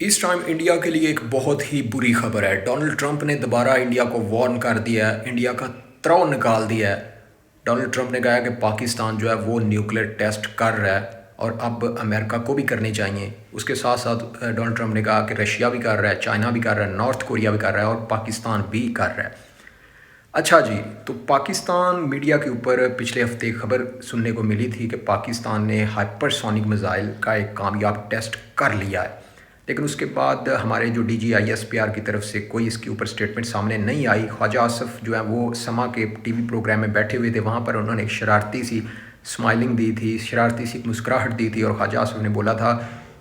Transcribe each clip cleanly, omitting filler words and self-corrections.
इस time India के लिए एक बहुत ही बुरी खबर है। डोनाल्ड ट्रंप ने दोबारा इंडिया को वार्न कर दिया है, इंडिया का त्रौ निकाल दिया है। डोनाल्ड ट्रंप ने कहा कि पाकिस्तान जो है वो न्यूक्लियर टेस्ट कर रहा है और अब अमेरिका को भी करने चाहिए। उसके साथ साथ डोनाल्ड ट्रंप ने कहा कि रशिया भी कर रहा है, चाइना भी कर रहा है, नॉर्थ कोरिया भी कर रहा है और पाकिस्तान भी कर रहा है। अच्छा जी, तो पाकिस्तान मीडिया के ऊपर पिछले हफ्ते खबर सुनने को मिली थी कि पाकिस्तान ने हाइपरसोनिक मिसाइल का एक कामयाब टेस्ट कर लिया है, लेकिन उसके बाद हमारे जो DGISPR की तरफ से कोई इसके ऊपर स्टेटमेंट सामने नहीं आई। ख्वाजा आसफ जो है वो समा के टीवी प्रोग्राम में बैठे हुए थे, वहाँ पर उन्होंने एक शरारती सी स्माइलिंग दी थी, शरारती सी मुस्कुराहट दी थी और ख्वाजा आसफ ने बोला था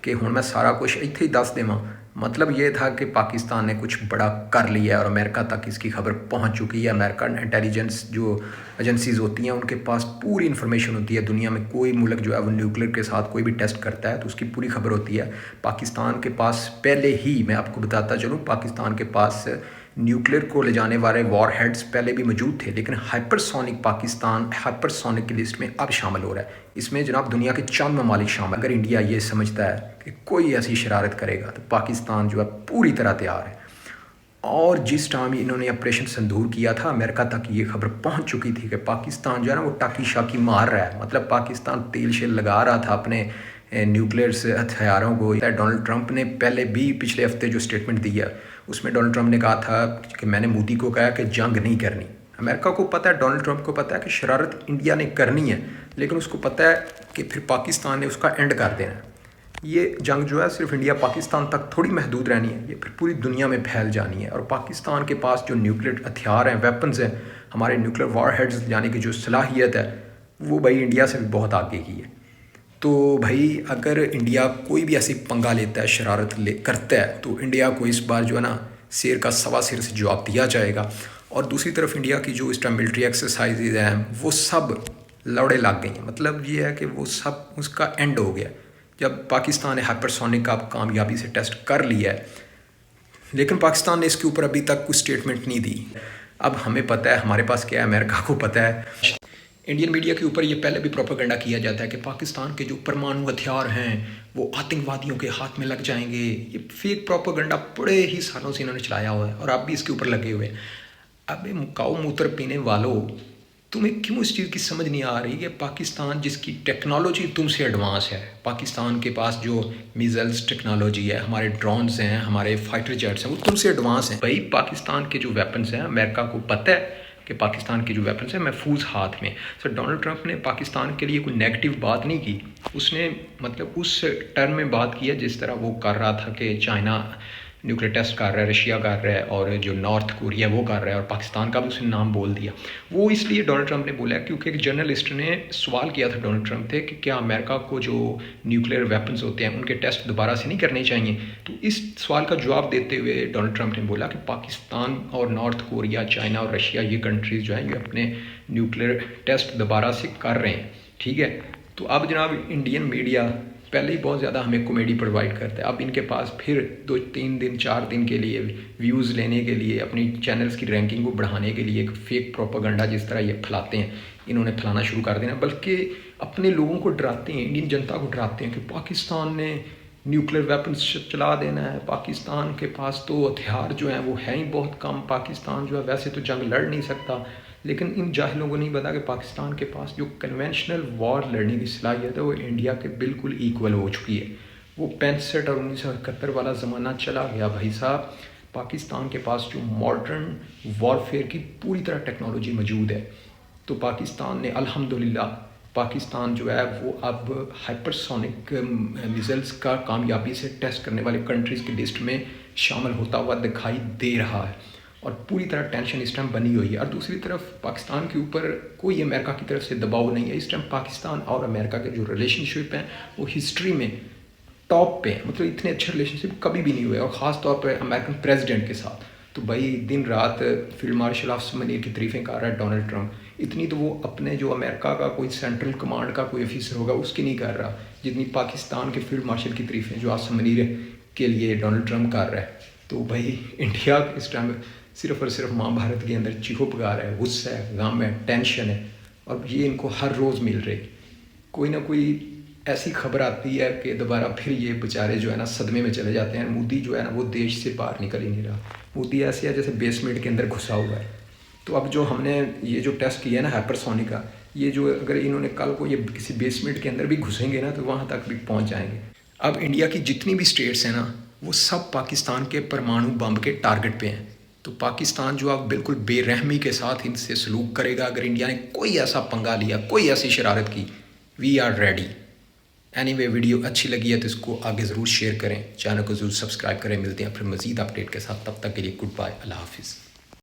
कि हुण मैं सारा कुछ इत्थे ही दस देवां। मतलब ये था कि पाकिस्तान ने कुछ बड़ा कर लिया है और अमेरिका तक इसकी खबर पहुंच चुकी है। अमेरिकन इंटेलिजेंस जो एजेंसीज़ होती हैं उनके पास पूरी इन्फॉर्मेशन होती है। दुनिया में कोई मुल्क जो है वो न्यूक्लियर के साथ कोई भी टेस्ट करता है तो उसकी पूरी खबर होती है। पाकिस्तान के पास पहले ही, मैं आपको बताता चलूँ, पाकिस्तान के पास न्यूक्लियर को ले जाने वाले वॉर हेड्स पहले भी मौजूद थे, लेकिन हाइपरसोनिक पाकिस्तान हाइपरसोनिक की लिस्ट में अब शामिल हो रहा है। इसमें जनाब दुनिया के चंद ममालिक शामिल। अगर इंडिया ये समझता है कि कोई ऐसी शरारत करेगा तो पाकिस्तान जो है पूरी तरह तैयार है। और जिस टाइम इन्होंने ऑपरेशन सिंदूर किया था, अमेरिका तक ये खबर पहुंच चुकी थी कि पाकिस्तान जो है ना वो टाकी शाकी मार रहा है। मतलब पाकिस्तान तेल शेल लगा रहा था अपने न्यूक्लियर हथियारों को। डोनाल्ड ट्रंप ने पहले भी पिछले हफ्ते जो स्टेटमेंट दिया उसमें डोनाल्ड ट्रंप ने कहा था कि मैंने मोदी को कहा कि जंग नहीं करनी। अमेरिका को पता है, डोनाल्ड ट्रंप को पता है कि शरारत इंडिया ने करनी है, लेकिन उसको पता है कि फिर पाकिस्तान ने उसका एंड कर देना है। ये जंग जो है सिर्फ इंडिया पाकिस्तान तक थोड़ी महदूद रहनी है, ये फिर पूरी दुनिया में फैल जानी है। और पाकिस्तान के पास जो न्यूक्लियर हथियार हैं, वेपन्स हैं, हमारे न्यूक्लियर वार हेड्स यानी कि जो सलाहियत है वो भाई इंडिया से भी बहुत आगे की है। तो भाई अगर इंडिया कोई भी ऐसी पंगा लेता है, शरारत करता है, तो इंडिया को इस बार जो है ना शेर का सवा सिर से जवाब दिया जाएगा। और दूसरी तरफ इंडिया की जो इस टाइम मिलिट्री एक्सरसाइजेज हैं वो सब लौड़े लग गई हैं। मतलब ये है कि वो सब उसका एंड हो गया जब पाकिस्तान ने हाइपरसोनिक का कामयाबी से टेस्ट कर लिया है, लेकिन पाकिस्तान ने इसके ऊपर अभी तक कोई स्टेटमेंट नहीं दी। अब हमें पता है, हमारे पास क्या है, अमेरिका को पता है। इंडियन मीडिया के ऊपर ये पहले भी प्रोपेगेंडा किया जाता है कि पाकिस्तान के जो परमाणु हथियार हैं वो आतंकवादियों के हाथ में लग जाएंगे। ये फेक प्रोपेगेंडा बड़े ही सालों से इन्होंने चलाया हुआ है और आप भी इसके ऊपर लगे हुए हैं। अब मुकाऊ मूत्र पीने वालों, तुम्हें क्यों इस चीज़ की समझ नहीं आ रही कि पाकिस्तान जिसकी टेक्नोलॉजी तुमसे एडवांस है, पाकिस्तान के पास जो मिसाइल्स टेक्नोलॉजी है, हमारे ड्रोन्स हैं, हमारे फाइटर जेट्स हैं, वो तुमसे एडवांस हैं। भाई पाकिस्तान के जो वेपन्स हैं, अमेरिका को पता है कि पाकिस्तान के जो वेपन्स हैं महफूज हाथ में। सर डोनाल्ड ट्रंप ने पाकिस्तान के लिए कोई नेगेटिव बात नहीं की, उसने मतलब उस टर्म में बात की है जिस तरह वो कर रहा था कि चाइना न्यूक्लियर टेस्ट कर रहा है, रशिया कर रहा है और जो नॉर्थ कोरिया वो कर रहा है, और पाकिस्तान का भी उसने नाम बोल दिया। वो इसलिए डोनाल्ड ट्रंप ने बोला क्योंकि एक जर्नलिस्ट ने सवाल किया था डोनाल्ड ट्रंप से कि क्या अमेरिका को जो न्यूक्लियर वेपन्स होते हैं उनके टेस्ट दोबारा से नहीं करने चाहिए। तो इस सवाल का जवाब देते हुए डोनाल्ड ट्रंप ने बोला कि पाकिस्तान और नॉर्थ कोरिया, चाइना और रशिया, ये कंट्रीज़ जो हैं ये अपने न्यूक्लियर टेस्ट दोबारा से कर रहे हैं। ठीक है, तो अब जनाब इंडियन मीडिया पहले ही बहुत ज़्यादा हमें कॉमेडी प्रोवाइड करता है, अब इनके पास फिर 2-3 दिन 4 दिन के लिए व्यूज़ लेने के लिए, अपनी चैनल्स की रैंकिंग को बढ़ाने के लिए एक फेक प्रोपेगेंडा जिस तरह ये फैलाते हैं, इन्होंने फैलाना शुरू कर देना। बल्कि अपने लोगों को डराते हैं, इंडियन जनता को डराते हैं कि पाकिस्तान ने न्यूक्लियर वेपन्स चला देना है, पाकिस्तान के पास तो हथियार जो हैं वो हैं ही बहुत कम, पाकिस्तान जो है वैसे तो जंग लड़ नहीं सकता। लेकिन इन जाहिलों को नहीं पता कि पाकिस्तान के पास जो कन्वेंशनल वॉर लड़ने की सलाहियत है वो इंडिया के बिल्कुल इक्वल हो चुकी है। वो 65 और 1971 वाला ज़माना चला गया भाई साहब। पाकिस्तान के पास जो मॉडर्न वॉरफेयर की पूरी तरह टेक्नोलॉजी मौजूद है। तो पाकिस्तान ने अल्हम्दुलिल्लाह, पाकिस्तान जो है वो अब हाइपरसोनिक मिसाइल्स का कामयाबी से टेस्ट करने वाले कंट्रीज़ की लिस्ट में शामिल होता हुआ दिखाई दे रहा है और पूरी तरह टेंशन इस टाइम बनी हुई है। और दूसरी तरफ पाकिस्तान के ऊपर कोई अमेरिका की तरफ से दबाव नहीं है। इस टाइम पाकिस्तान और अमेरिका के जो रिलेशनशिप हैं वो हिस्ट्री में टॉप पे है। मतलब इतने अच्छे रिलेशनशिप कभी भी नहीं हुए, और ख़ास तौर पर अमेरिकन प्रेसिडेंट के साथ। तो भाई दिन रात फील्ड मार्शल आसिम मुनीर की तारीफ़ें कर रहा है डोनाल्ड ट्रंप। इतनी तो वो अपने जो अमेरिका का कोई सेंट्रल कमांड का कोई ऑफिसर होगा उसकी नहीं कर रहा, जितनी पाकिस्तान के फील्ड मार्शल की तारीफ़ें जो आसिम मुनीर के लिए डोनाल्ड ट्रंप कर रहा है। तो भाई इंडिया इस टाइम सिर्फ और सिर्फ महाभारत के अंदर चीखों पुकार है, गुस्सा है, गम है, टेंशन है, और ये इनको हर रोज़ मिल रही। कोई ना कोई ऐसी खबर आती है कि दोबारा फिर ये बेचारे जो है ना सदमे में चले जाते हैं। मोदी जो है ना वो देश से बाहर निकल ही नहीं रहा। मोदी ऐसे है जैसे बेसमेंट के अंदर घुसा हुआ है। तो अब जो हमने ये जो टेस्ट किया है ना हाइपरसोनिक का, ये जो अगर इन्होंने कल को ये किसी बेसमेंट के अंदर भी घुसेंगे ना तो वहाँ तक भी पहुँच जाएंगे। अब इंडिया की जितनी भी स्टेट्स हैं ना वो सब पाकिस्तान के परमाणु बम के टारगेट पे हैं। तो पाकिस्तान जो अब बिल्कुल बेरहमी के साथ इनसे सलूक करेगा। अगर इंडिया ने कोई ऐसा पंगा लिया, कोई ऐसी शरारत की, we are ready. Anyway video अच्छी लगी है तो इसको आगे ज़रूर शेयर करें, चैनल को ज़रूर सब्सक्राइब करें। मिलते हैं फिर मज़ीद अपडेट के साथ, तब तक के लिए गुड बाय, अल्लाह हाफिज़।